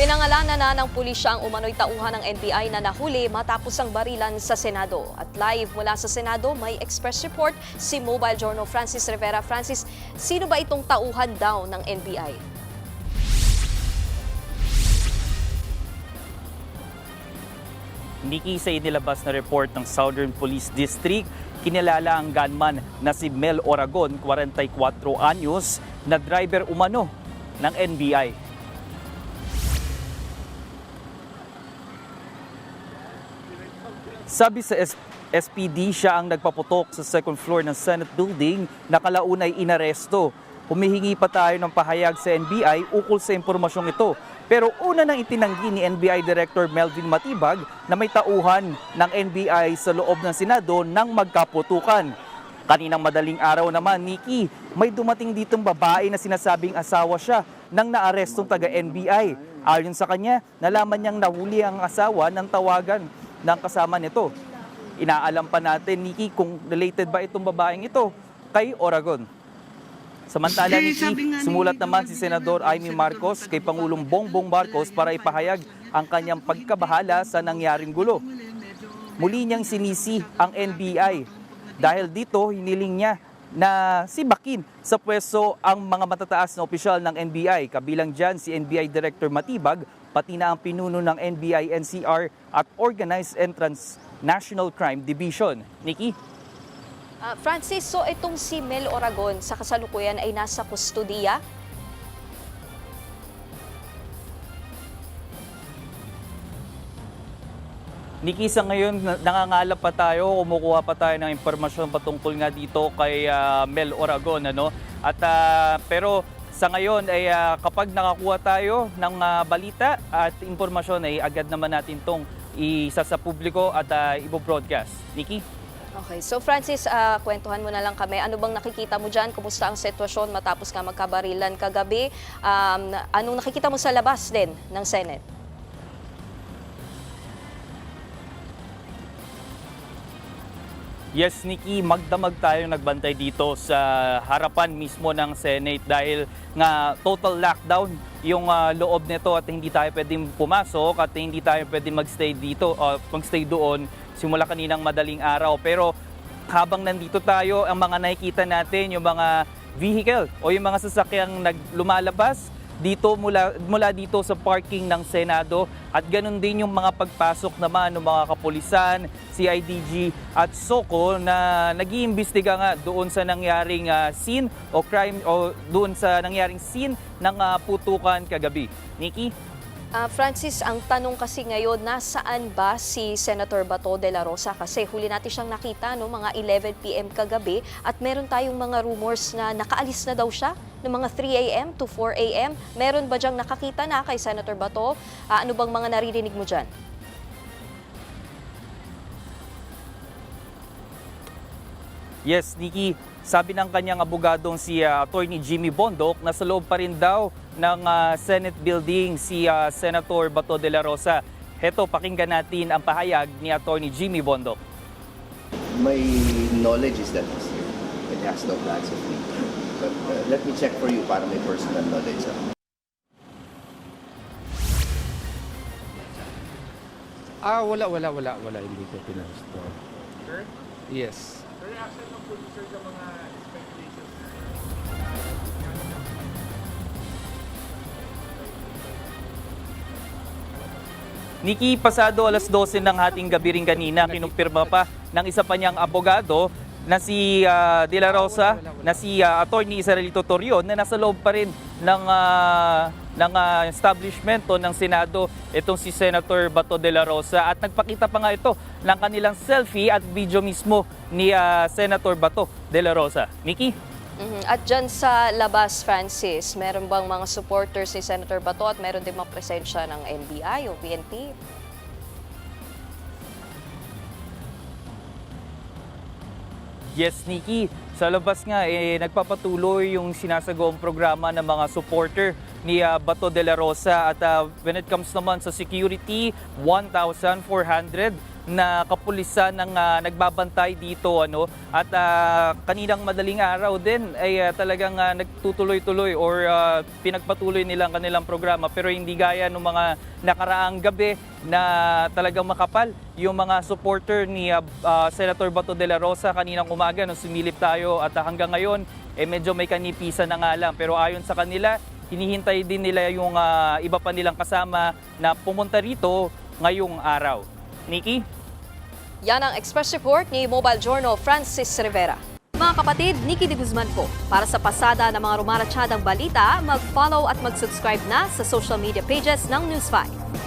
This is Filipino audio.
Pinangalanan na ng pulisya ang umano'y tauhan ng NBI na nahuli matapos ang barilan sa Senado. At live mula sa Senado, may express report si Mobile Journal Francis Rivera. Francis, sino ba itong tauhan daw ng NBI? Nikki, sa inilabas na report ng Southern Police District, kinilala ang gunman na si Mel Oragon, 44 anyos, na driver umano ng NBI. Sabi sa SPD, siya ang nagpaputok sa second floor ng Senate building na kalaunay inaresto. Humihingi pa tayo ng pahayag sa NBI ukol sa impormasyong ito. Pero una nang itinanggi ni NBI Director Melvin Matibag na may tauhan ng NBI sa loob ng Senado nang magkaputukan. Kaninang madaling araw naman, Nikki, may dumating ditong babae na sinasabing asawa siya ng naarestong taga-NBI. Ayon sa kanya, nalaman niyang nahuli ang asawa ng tawagan ng kasama nito. Inaalam pa natin, Nikki, kung related ba itong babaeng ito kay Oragon. Samantala, Nikki, sumulat naman si Senador Amy Marcos kay Pangulong Bongbong Marcos para ipahayag ang kanyang pagkabahala sa nangyaring gulo. Muli niyang sinisi ang NBI. Dahil dito, hiniling niya na sibakin sa pwesto ang mga matataas na opisyal ng NBI. Kabilang dyan si NBI Director Matibag, pati na ang pinuno ng NBI NCR at Organized and Transnational Crime Division. Nikki? Francis, so itong si Mel Oragon sa kasalukuyan ay nasa kustudiya? Nikki, sa ngayon nangangalap pa tayo, kumukuha pa tayo ng impormasyon patungkol nga dito kay Mel Oragon. At, pero sa ngayon ay kapag nakakuha tayo ng balita at impormasyon ay agad naman natin itong isa sa publiko at ibo-broadcast. Nikki? Okay, so Francis, kwentuhan mo na lang kami. Ano bang nakikita mo dyan? Kumusta ang sitwasyon matapos nga magkabarilan kagabi? Anong nakikita mo sa labas din ng Senate? Yes, Nikki, magdamag tayo nagbantay dito sa harapan mismo ng Senate dahil nga total lockdown yung loob nito at hindi tayo pwedeng pumasok at hindi tayo pwedeng magstay dito o magstay doon simula kaninang madaling araw. Pero habang nandito tayo, ang mga nakikita natin, yung mga vehicle o yung mga sasakyang lumalabas dito mula dito sa parking ng Senado at ganun din yung mga pagpasok naman ng mga kapulisan, CIDG at SOCO na nag-iimbestiga nga doon sa nangyaring scene o crime o doon sa nangyaring scene ng putukan kagabi. Nikki? Francis, ang tanong kasi ngayon, nasaan ba si Senator Bato de la Rosa? Kasi huli natin siyang nakita, mga 11 p.m. kagabi at meron tayong mga rumors na nakaalis na daw siya ng mga 3 a.m. to 4 a.m. Meron ba diyang nakakita na kay Senator Bato? Ano bang mga naririnig mo dyan? Yes, Nikki. Sabi ng kanyang abogadong si Attorney Jimmy Bondoc na sa loob pa rin daw ng Senate building si Senator Bato de la Rosa. Heto, pakinggan natin ang pahayag ni Attorney Jimmy Bondoc. My knowledge is that he's here. It has no plans of me. But let me check for you para may personal knowledge. Wala. Hindi ko pinasto. Sure? Yes. Sir, reaction ng producer sa mga speculations? Nikki, pasado alas 12 ng ating gabi rin kanina, kinumpirma pa ng isa pa niyang abogado na si De La Rosa, na si Attorney Israelito Torion na nasa loob pa rin ng establishment ng Senado itong si Senator Bato de la Rosa at nagpakita pa nga ito ng kanilang selfie at video mismo ni Senator Bato de la Rosa. Nikki? At dyan sa labas, Francis, meron bang mga supporters ni Senator Bato at meron din mga presensya ng NBI o PNP? Yes, Nikki. Sa labas nga, nagpapatuloy yung sinasagawang programa ng mga supporter ni Bato de la Rosa. At when it comes naman sa security, 1,400 na kapulisan ng nagbabantay dito at kaninang madaling araw din ay talagang nagtutuloy-tuloy or pinagpatuloy nilang kanilang programa, pero hindi gaya ng mga nakaraang gabi na talagang makapal yung mga supporter ni Senator Bato de la Rosa. Kaninang umaga nung sumilip tayo at hanggang ngayon medyo may kanipisan na nga lang, pero ayon sa kanila hinihintay din nila yung iba pa nilang kasama na pumunta rito ngayong araw. Nikki? Yan ang Express Report ni Mobile Journal Francis Rivera. Mga kapatid, Nikki de Guzman po. Para sa pasada ng mga rumaratsyadang balita, mag-follow at mag-subscribe na sa social media pages ng News 5.